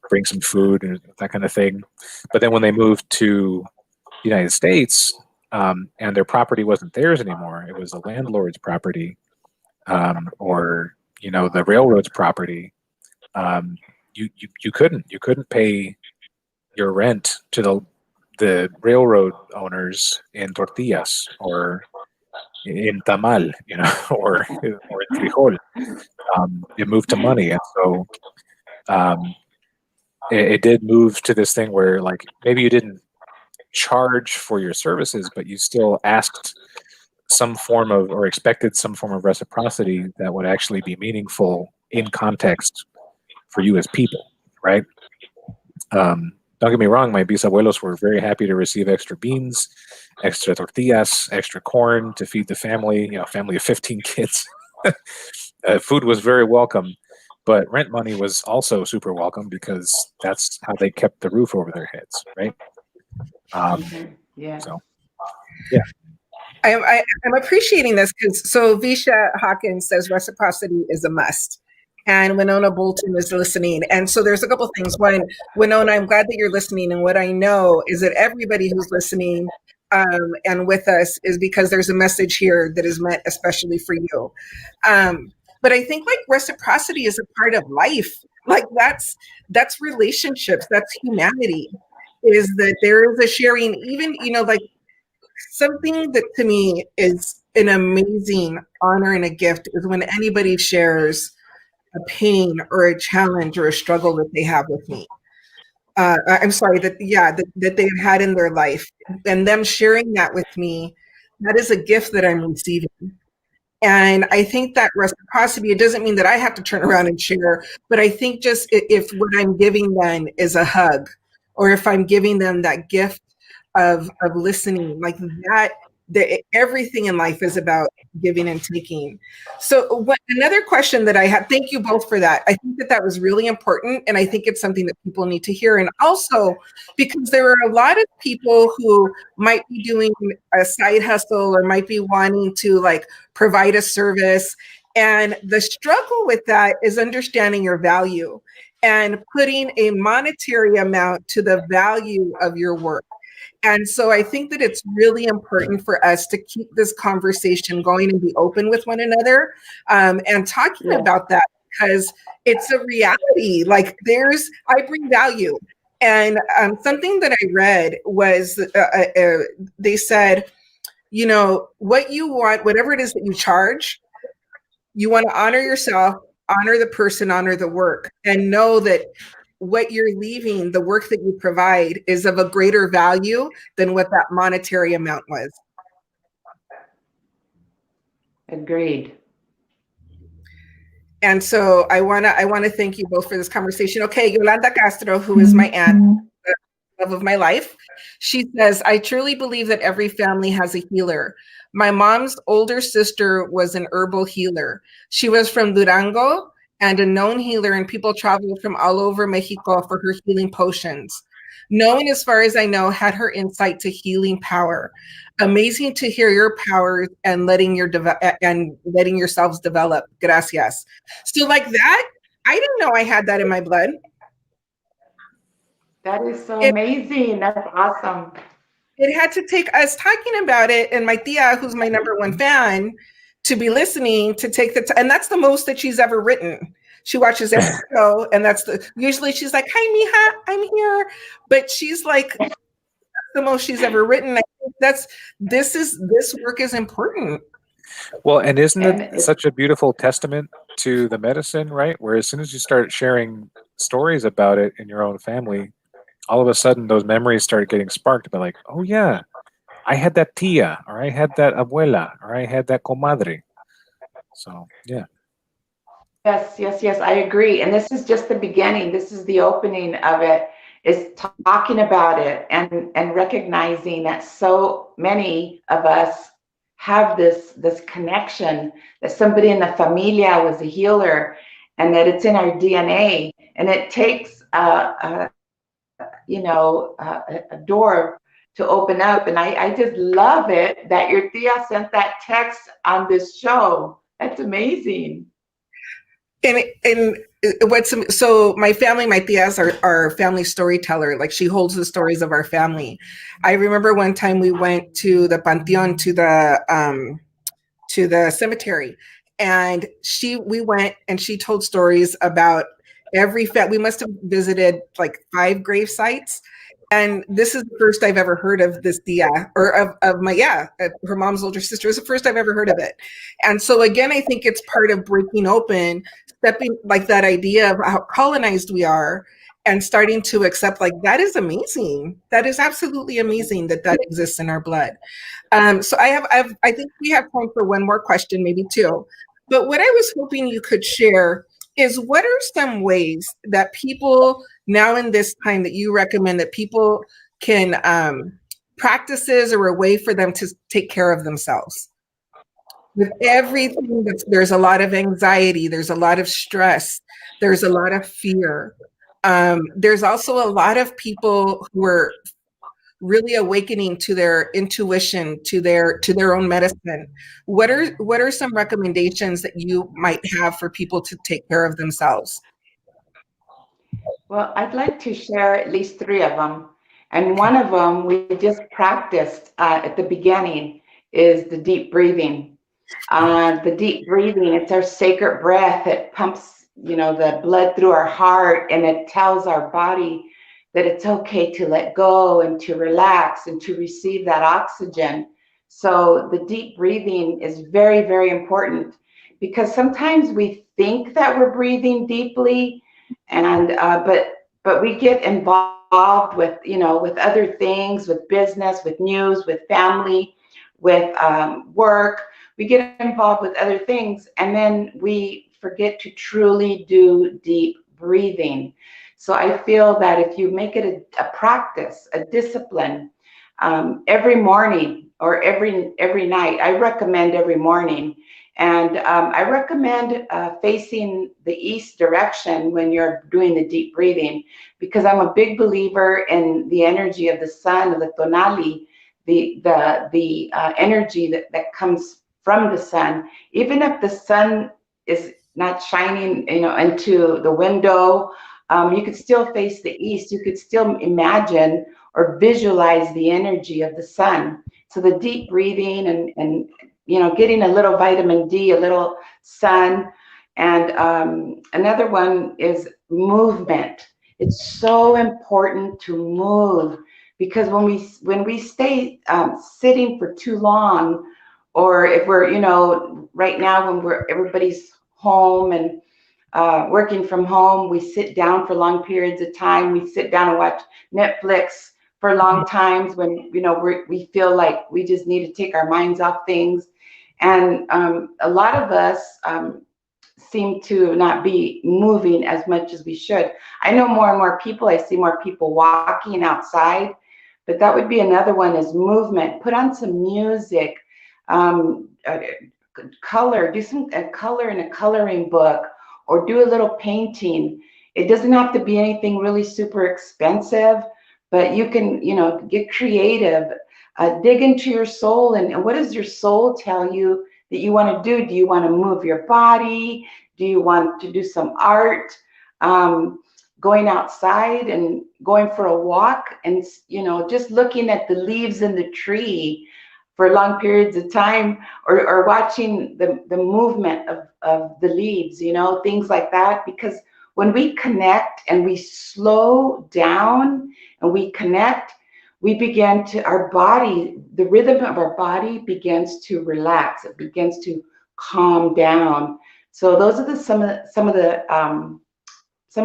bring some food and that kind of thing. But then when they moved to the United States, and their property wasn't theirs anymore, it was the landlord's property, or the railroad's property. You couldn't pay your rent to the railroad owners in tortillas, or in tamal, or in frijol. It moved to money, and so um, it did move to this thing where, like, maybe you didn't charge for your services, but you still asked some form of, or expected some form of reciprocity that would actually be meaningful in context for you as people, right? Don't get me wrong, my bisabuelos were very happy to receive extra beans, extra tortillas, extra corn to feed the family, family of 15 kids. Food was very welcome, but rent money was also super welcome, because that's how they kept the roof over their heads, right? Yeah. So, yeah. I'm appreciating this because Visha Hawkins says reciprocity is a must. And Winona Bolton is listening. And so there's a couple things. One, Winona, I'm glad that you're listening. And what I know is that everybody who's listening and with us is because there's a message here that is meant especially for you. But I think like reciprocity is a part of life. Like that's relationships, that's humanity, is that there is a sharing, even, like something that to me is an amazing honor and a gift is when anybody shares a pain or a challenge or a struggle that they have with me. I'm sorry, that they've had in their life, and them sharing that with me, that is a gift that I'm receiving. And I think that reciprocity, it doesn't mean that I have to turn around and share, but I think just if what I'm giving them is a hug, or if I'm giving them that gift of listening, like everything in life is about giving and taking. So another question that I had, thank you both for that. I think that was really important. And I think it's something that people need to hear. And also because there are a lot of people who might be doing a side hustle or might be wanting to like provide a service. And the struggle with that is understanding your value and putting a monetary amount to the value of your work. And so I think that it's really important for us to keep this conversation going and be open with one another, and talking about that, because it's a reality. Like I bring value. And something that I read was they said, you know, what you want, whatever it is that you charge, you want to honor yourself, honor the person, honor the work, and know that what you're leaving, the work that you provide, is of a greater value than what that monetary amount was. Agreed. And so I wanna thank you both for this conversation. Okay, Yolanda Castro, who is my aunt, the love of my life, she says, I truly believe that every family has a healer. My mom's older sister was an herbal healer. She was from Durango and a known healer, and people traveled from all over Mexico for her healing potions. No one, as far as I know, had her insight to healing power. Amazing to hear your powers and letting yourselves develop. Gracias. So like that, I didn't know I had that in my blood. That is so amazing. That's awesome. It had to take us talking about it and my tia, who's my number one fan, to be listening, to take and that's the most that she's ever written. She watches every show, and usually she's like, hi, mija, I'm here. But she's like, that's the most she's ever written. I think this work is important. Well, and isn't it such a beautiful testament to the medicine, right? Where as soon as you start sharing stories about it in your own family, all of a sudden those memories start getting sparked about like, oh yeah, I had that tia, or I had that abuela, or I had that comadre. So yeah. Yes, I agree. And this is just the beginning. This is the opening of it, is talking about it and recognizing that so many of us have this connection, that somebody in the familia was a healer, and that it's in our DNA. And it takes a door to open up. And I just love it that your tia sent that text on this show. That's amazing. And so my family, my tias are our family storyteller. Like, she holds the stories of our family. I remember one time we went to the Panteon, to the cemetery, and we went and she told stories about we must have visited like 5 grave sites. And this is the first I've ever heard of this tia, or of her mom's older sister. It's the first I've ever heard of it. And so again, I think it's part of breaking open, stepping like that idea of how colonized we are, and starting to accept, like, that is amazing. That is absolutely amazing that exists in our blood. So I think we have time for one more question, maybe 2. But what I was hoping you could share is, what are some ways that people now in this time that you recommend that people can practices or a way for them to take care of themselves? With everything, there's a lot of anxiety, there's a lot of stress, there's a lot of fear. There's also a lot of people who are really awakening to their intuition, to their own medicine. What are some recommendations that you might have for people to take care of themselves? Well, I'd like to share at least 3 of them. And one of them we just practiced at the beginning is the deep breathing. The deep breathing, it's our sacred breath. It pumps, the blood through our heart, and it tells our body that it's okay to let go and to relax and to receive that oxygen. So the deep breathing is very, very important, because sometimes we think that we're breathing deeply, and but we get involved with with other things, with business, with news, with family, with work. We get involved with other things, and then we forget to truly do deep breathing. So I feel that if you make it a practice, a discipline, every morning, or every night. I recommend every morning. And I recommend facing the east direction when you're doing the deep breathing, because I'm a big believer in the energy of the sun, of the tonali, the energy that comes from the sun. Even if the sun is not shining, into the window, you could still face the east. You could still imagine or visualize the energy of the sun. So the deep breathing and getting a little vitamin D, a little sun. And another one is movement. It's so important to move, because when we stay sitting for too long, or if we're, right now when everybody's home and working from home, we sit down for long periods of time. We sit down and watch Netflix for long times when, we feel like we just need to take our minds off things. And a lot of us seem to not be moving as much as we should. I know more and more people, I see more people walking outside, but that would be another one, is movement. Put on some music, color, do some color in a coloring book, or do a little painting. It doesn't have to be anything really super expensive, but you can, get creative, dig into your soul. And what does your soul tell you that you want to do? Do you want to move your body? Do you want to do some art? Going outside and going for a walk and, just looking at the leaves in the tree for long periods of time, or watching the movement of the leaves, things like that. Because when we connect and we slow down and we connect, we begin to, our body, the rhythm of our body begins to relax. It begins to calm down. So those are some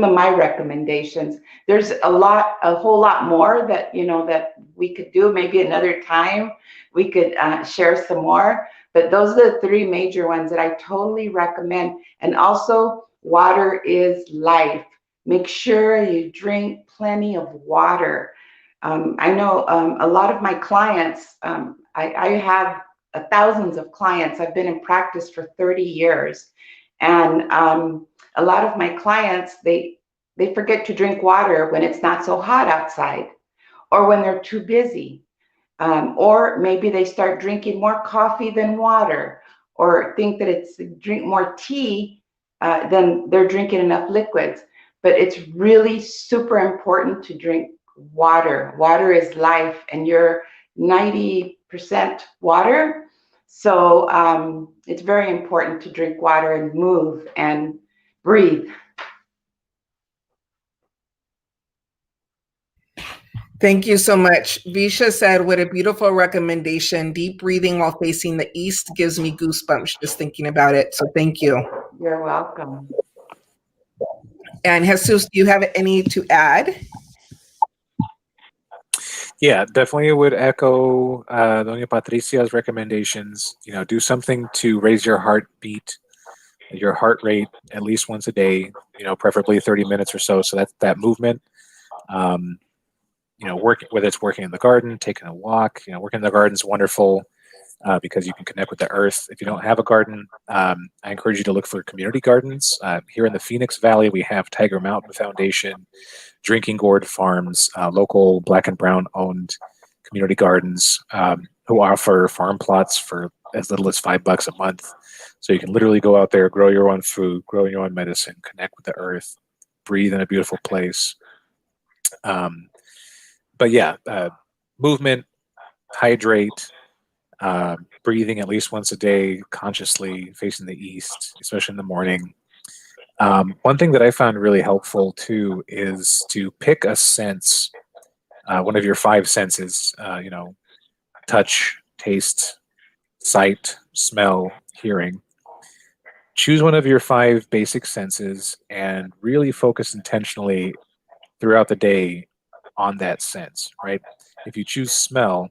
of my recommendations. There's a whole lot more that, that we could do. Maybe another time we could share some more, but those are the three major ones that I totally recommend. And also, water is life. Make sure you drink plenty of water. I know a lot of my clients, I have thousands of clients. I've been in practice for 30 years. And a lot of my clients, they forget to drink water when it's not so hot outside, or when they're too busy, or maybe they start drinking more coffee than water, or think that it's drink more tea than they're drinking enough liquids. But it's really super important to drink water. Water is life, and you're 90% water. So it's very important to drink water and move and breathe. Thank you so much. Visha said, what a beautiful recommendation. Deep breathing while facing the east gives me goosebumps just thinking about it. So thank you. You're welcome. And Jesus, do you have any to add? Yeah, definitely would echo Doña Patricia's recommendations. Do something to raise your heartbeat, your heart rate at least once a day, preferably 30 minutes or so. So that's that movement. Whether it's working in the garden, taking a walk, working in the garden is wonderful because you can connect with the earth. If you don't have a garden, I encourage you to look for community gardens. Here in the Phoenix Valley, we have Tiger Mountain Foundation, Drinking Gourd Farms, local Black and Brown owned community gardens who offer farm plots for as little as $5 a month. So you can literally go out there, grow your own food, grow your own medicine, connect with the earth, breathe in a beautiful place. But yeah, movement, hydrate, breathing at least once a day, consciously facing the east, especially in the morning. One thing that I found really helpful too is to pick a sense, one of your 5 senses, touch, taste, sight, smell, hearing. Choose one of your 5 basic senses and really focus intentionally throughout the day on that sense, right? If you choose smell,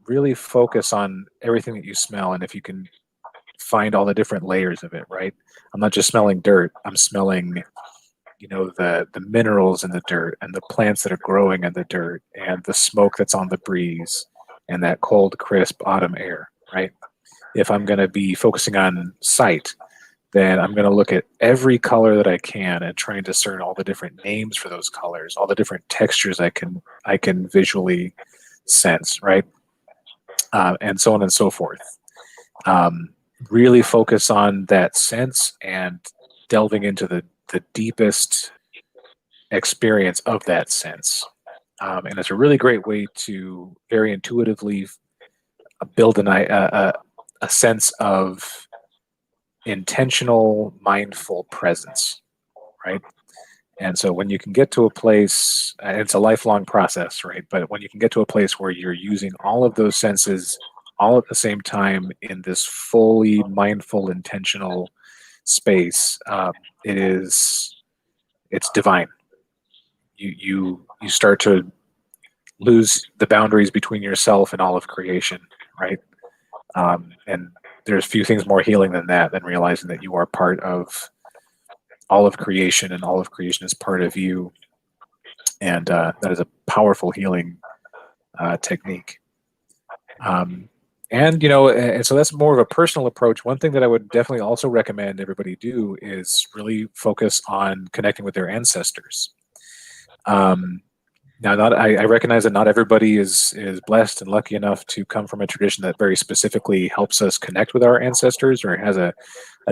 really focus on everything that you smell, and if you can find all the different layers of it, right? I'm not just smelling dirt, I'm smelling, the minerals in the dirt, and the plants that are growing in the dirt, and the smoke that's on the breeze, and that cold, crisp autumn air, right? If I'm going to be focusing on sight, then I'm going to look at every color that I can and try and discern all the different names for those colors, all the different textures I can visually sense, right? And so on and so forth. Really focus on that sense and delving into the deepest experience of that sense. And it's a really great way to very intuitively build a sense of intentional, mindful presence, right? And so when you can get to a place, it's a lifelong process, right? But when you can get to a place where you're using all of those senses all at the same time in this fully mindful, intentional space, it's divine. You start to lose the boundaries between yourself and all of creation, right? And there's few things more healing than that, than realizing that you are part of all of creation and all of creation is part of you. And that is a powerful healing technique. And so that's more of a personal approach. One thing that I would definitely also recommend everybody do is really focus on connecting with their ancestors. Now, I recognize that not everybody is blessed and lucky enough to come from a tradition that very specifically helps us connect with our ancestors or has a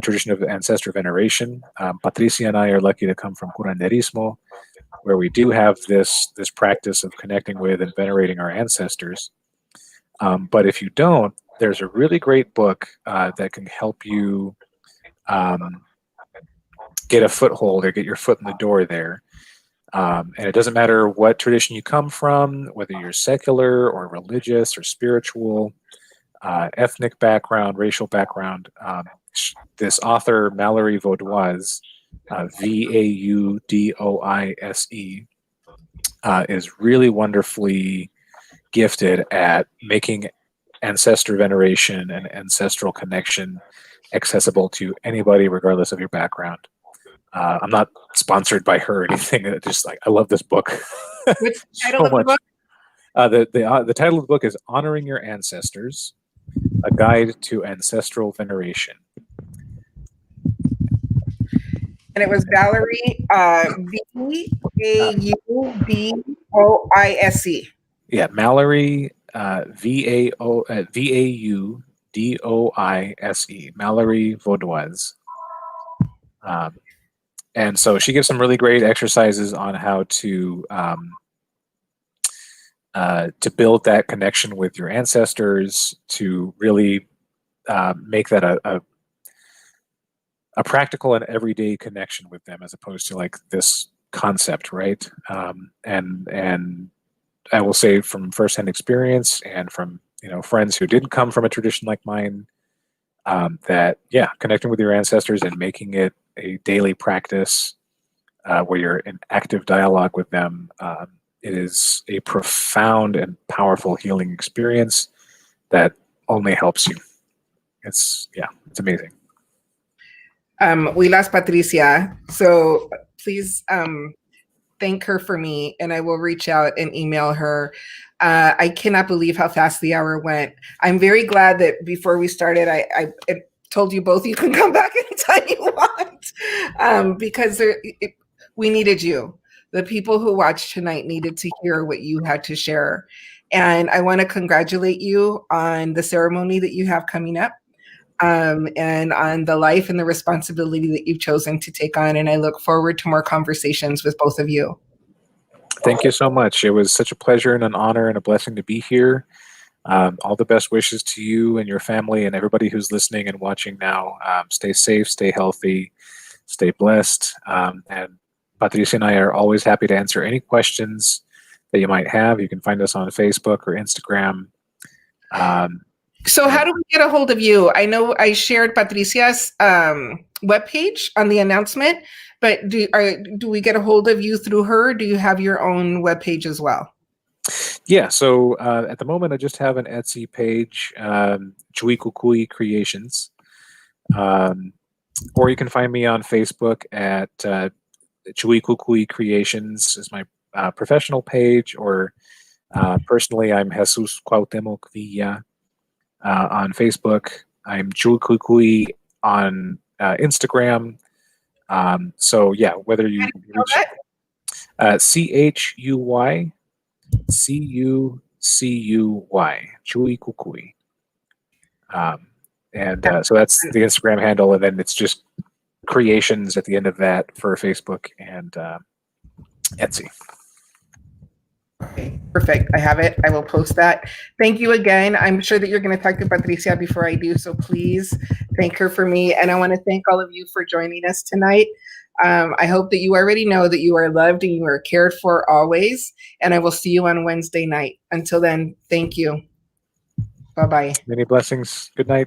tradition of ancestor veneration. Patricia and I are lucky to come from curanderismo, where we do have this practice of connecting with and venerating our ancestors. But if you don't, there's a really great book that can help you get a foothold or get your foot in the door there. And it doesn't matter what tradition you come from, whether you're secular or religious or spiritual, ethnic background, racial background. This author, Mallory Vaudoise, Vaudoise, is really wonderfully gifted at making ancestor veneration and ancestral connection accessible to anybody, regardless of your background. I'm not sponsored by her or anything. Just like I love this book What's the title so of the much. book? The title of the book is "Honoring Your Ancestors: A Guide to Ancestral Veneration." And it was Valerie Vaudoise. Yeah, Mallory Vaudoise, Mallory Vaudoise. And so she gives some really great exercises on how to build that connection with your ancestors, to really make that a practical and everyday connection with them, as opposed to like this concept, right? And I will say from firsthand experience and from friends who didn't come from a tradition like mine, that connecting with your ancestors and making it a daily practice where you're in active dialogue with them, it is a profound and powerful healing experience that only helps you. It's amazing. We lost Patricia, so please thank her for me, and I will reach out and email her. I cannot believe how fast the hour went. I'm very glad that before we started, I told you both you can come back anytime you want, because we needed you. The people who watched tonight needed to hear what you had to share. And I want to congratulate you on the ceremony that you have coming up, and on the life and the responsibility that you've chosen to take on. And I look forward to more conversations with both of you. Thank you so much. It was such a pleasure and an honor and a blessing to be here. All the best wishes to you and your family and everybody who's listening and watching now. Stay safe, stay healthy, stay blessed. And Patricia and I are always happy to answer any questions that you might have. You can find us on Facebook or Instagram. So how do we get a hold of you? I know I shared Patricia's webpage on the announcement, but do we get a hold of you through her? Do you have your own webpage as well? Yeah, so at the moment I just have an Etsy page, Chui Kukui Creations. Or you can find me on Facebook at Chui Kukui Creations is my professional page, or Personally, I'm Jesus Cuauhtemoc Villa on Facebook. I'm Chuy Kukui on Instagram. So yeah, whether you reach CHUY CUCUY, Chuy Kukui. So that's the Instagram handle, and then it's just creations at the end of that for Facebook and Etsy. Okay, perfect. I have it. I will post that. Thank you again. I'm sure that you're going to talk to Patricia before I do, so please thank her for me. And I want to thank all of you for joining us tonight. I hope that you already know that you are loved and you are cared for always. And I will see you on Wednesday night. Until then, thank you. Bye-bye. Many blessings. Good night.